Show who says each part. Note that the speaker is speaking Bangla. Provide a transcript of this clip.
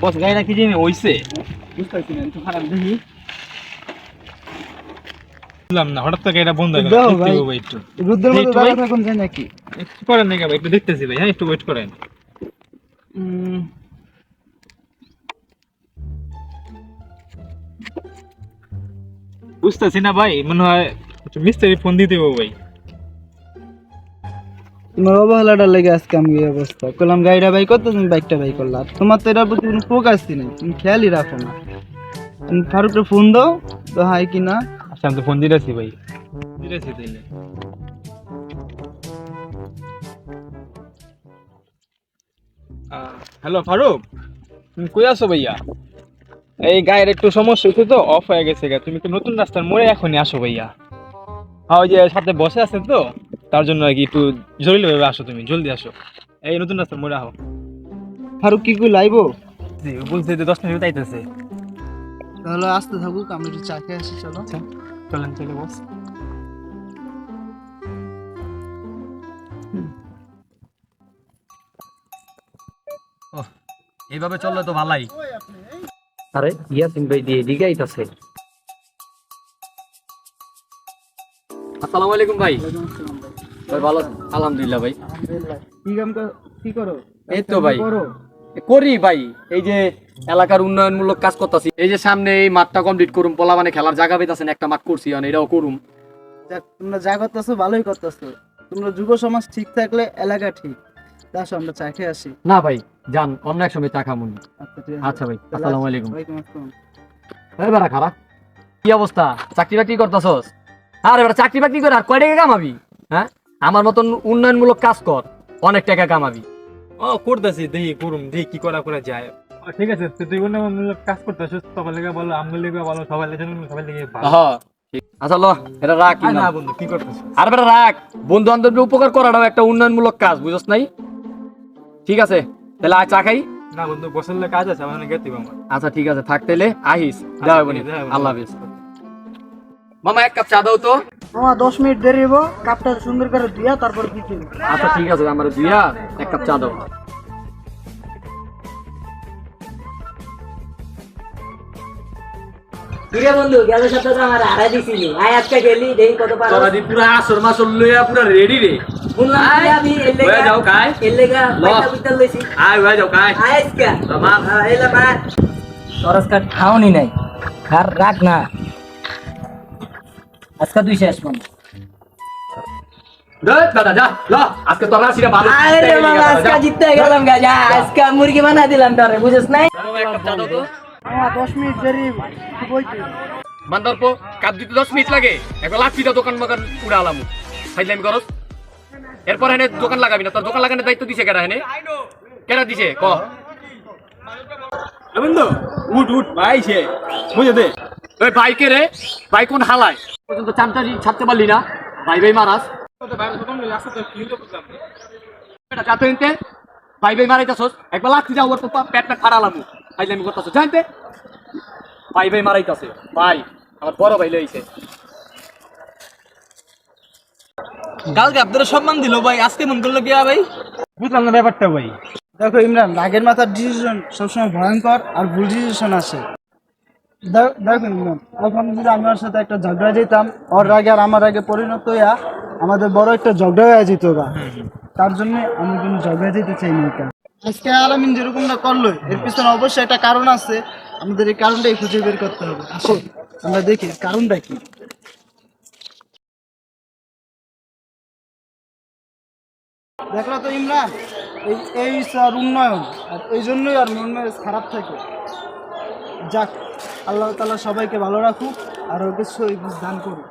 Speaker 1: বস গাড়িটা কি জানি হইছে বুঝতে পারছি না, একটু খারাপ দেখি। বুঝলাম না, হঠাৎ করে এটা বন্ধ হয়ে গেল। দেখতে হবে ভাই একটু। রুদ্রের মতো দাঁড়িয়ে থাকুন যায় নাকি? একটু করেন নাকি ভাই, একটু দেখতেছি ভাই। হ্যাঁ, একটু ওয়েট করেন। বুঝতেছি না ভাই, মনে হয় একটু মিস্ত্রি ফোন দিতে হবে ভাই।
Speaker 2: তোমার অবহেলাটার লেগে আজকে আমি এই অবস্থা করলাম। গাড়িটা বাই করতে তুমি বাইকটা বাই করলা। তোমার তো এটার প্রতি কোনো ফোকাসই নেই, তুমি খেয়ালই রাখো না। তুমি ফারুককে ফোন দাও তো হাই কি না।
Speaker 1: আচ্ছা, আমি তো ফোন দিতেছি ভাই, দিতেছি তাইলে। হ্যালো ফারুক, তুমি কই আছো ভাইয়া? এই গায়ের একটু সমস্যা হচ্ছে তো, অফ হয়ে গেছে। তুমি একটু নতুন রাস্তার মোড়ে এখনই আসো ভাইয়া। হ্যাঁ, ওই যে সাথে বসে আছে তো, তার জন্য আর কি একটু জরুরি ভাবে আসো, তুমি জলদি আসো। এই নতুন রাস্তার মোড়ে আহো।
Speaker 2: ফারুক কি কই লাইবো?
Speaker 1: জি, বলছে যে 10 মিনিট আইতেছে।
Speaker 2: তাহলে আসতে থাকুক, আমি একটু চা খেয়ে আসি। চলো
Speaker 1: আচ্ছা, চলেন চলে বস।
Speaker 3: এইভাবে চললে তো ভালাই। আরে ইয়াসিন ভাই দিয়ে এদিকে আইতাছে। আসসালামু আলাইকুম ভাই। ভাই ভালো আছেন? আলহামদুলিল্লাহ ভাই।
Speaker 2: কি করো?
Speaker 3: এই তো ভাই করি ভাই, এই যে এলাকার উন্নয়নমূলক কাজ করতেছি। এই যে সামনে এই মাঠটা কমপ্লিট করুম, পোলা মানে খেলার জায়গা পেতেছেন, একটা মাঠ করছি, এটাও করুম।
Speaker 2: তোমরা যা করতেছো ভালোই করতেছো। তোমরা যুব সমাজ ঠিক থাকলে এলাকা ঠিক। আসো আমরা চা খেয়ে আসি।
Speaker 3: না ভাই যান, অন্য এক সময় চা খামুন।
Speaker 2: আচ্ছা ঠিক আছে।
Speaker 3: আচ্ছা ভাই, আসসালামু আলাইকুম।
Speaker 2: ওয়ালাইকুম আসসালাম।
Speaker 3: এই বেড়া খারাপ কি অবস্থা, চাকরি বাকরি করতেছস? আরে বেড়া চাকরি বাকরি করে আর কয় টাকা কামাবি? হ্যাঁ, আমার মতন উন্নয়নমূলক কাজ কর, অনেক টাকা কামাবি।
Speaker 1: ও করতেছি, দেখি করুম, দেখি কি করা যায়। ঠিক আছে, তুই উন্নয়নমূলক কাজ করতেছিস, সবার লেগে ভালো, আমার লেগে ভালো, সবার লেগে ভালো।
Speaker 3: হ্যাঁ আচ্ছা ল, এটা রাখ।
Speaker 1: না বন্ধু, কি করতেছিস?
Speaker 3: আর বেটা রাখ, বন্ধু বান্ধবকে উপকার করাটাও একটা উন্নয়নমূলক কাজ, বুঝছ নাই? ঠিক আছে তাহলে আয় চা খাই।
Speaker 1: না বন্ধু, বসলে কাজ আছে, আমার গেতে হবে আমার।
Speaker 3: আচ্ছা ঠিক আছে, থাক তাইলে আহিস। যাও বনি,
Speaker 1: ঠিক আছে,
Speaker 3: আল্লাহ হাফেজ। মামা এক কাপ চা দাও তো।
Speaker 2: মামা 10 মিনিট দেরি হবো, কাপটা সুন্দর করে ধুইয়া তারপর দিতে।
Speaker 3: আচ্ছা ঠিক আছে, আমার দুইয়া এক কাপ চা দাও।
Speaker 4: কিরে বন্ধু, গেল সপ্তাহে আমার হারাই দিছিলি, আয় আজকে গেলি দেখি কত পারো।
Speaker 3: তোরা দি পুরা আসর মাসর লইয়া পুরা রেডি রে।
Speaker 4: বললাম কি আমি
Speaker 3: হয়ে যাও কাই,
Speaker 4: এলেগা পয়সা বুঝতে লইছি।
Speaker 3: আয় হয়ে যাও কাই।
Speaker 4: আয় আজকে
Speaker 3: tamam
Speaker 4: এলা মা তরসকা খাওনি নাই, খার রাখ না আজকে তুই শেষ মন।
Speaker 3: দেখ দাদা যা ল, আজকে তোরা আসিরা ভালো।
Speaker 4: আরে মামা আজকে জিততে গেলাম গা, যা আজকে মুরগি বানা দিলাম তোরে, বুঝছ নাই?
Speaker 3: এক কাপ চা দাও তো।
Speaker 2: মামা 10 মিনিট দেরি হইছে।
Speaker 3: মানদার পো কাপ দিতে 10 মিনিট লাগে, একবার লাঠি দা দোকান মকান উড়া আলামু ফাইলামি করস। এরপর এনে দোকান লাগাবি না, তোর দোকান লাগানোর দায়িত্ব দিছে কেডা? এনে কেডা দিছে ক?
Speaker 1: বন্ধু উঠ উঠ ভাই, সে বুঝে দে।
Speaker 3: ওই বাইকে রে, বাইক কোন হালায় পর্যন্ত চামচারি ছাড়তে পারলি না, ভাই ভাই মারাস। এটা যাতে নিতে ভাই ভাই মারাইতাছস, একবার লাঠি যাও ওর তো পেট ফাড়ালামু ফাইলামি করতাছস। জানতে ভাই ভাই মারাইতাছে, ভাই আমার বড় ভাই লইছে।
Speaker 1: কালকে আপনারা সম্মান দিল ভাই, আজকে মন করলো কি ভাই? বুঝলাম না ব্যাপারটা ভাই।
Speaker 2: দেখো ইমরান, রাগের মাথার ডিসিশন সবসময় ভয়ঙ্কর আর ভুল ডিসিশন আসে। দেখো ইমরান, এখন যদি আমার সাথে একটা ঝগড়া যেতাম, ওর রাগে আর আমার রাগে পরিণত হইয়া আমাদের বড় একটা ঝগড়া হয়ে যেত গা। তার জন্য আমি কোনো ঝগড়া যেতে চাই না। এটা আজকে আলামিন যেরকমটা করলো, এর পিছনে অবশ্যই একটা কারণ আছে। আমাদের এই কারণটাই খুঁজে বের করতে হবে। আসো আমরা দেখি কারণটা কি। দেখলো তো ইমরান, এই স্যার উন্নয়ন, আর এই জন্যই আর মন মেজাজ খারাপ থাকে। যাক, আল্লাহ তাআলা সবাইকে ভালো রাখুক আর ওকে সই দান করুক।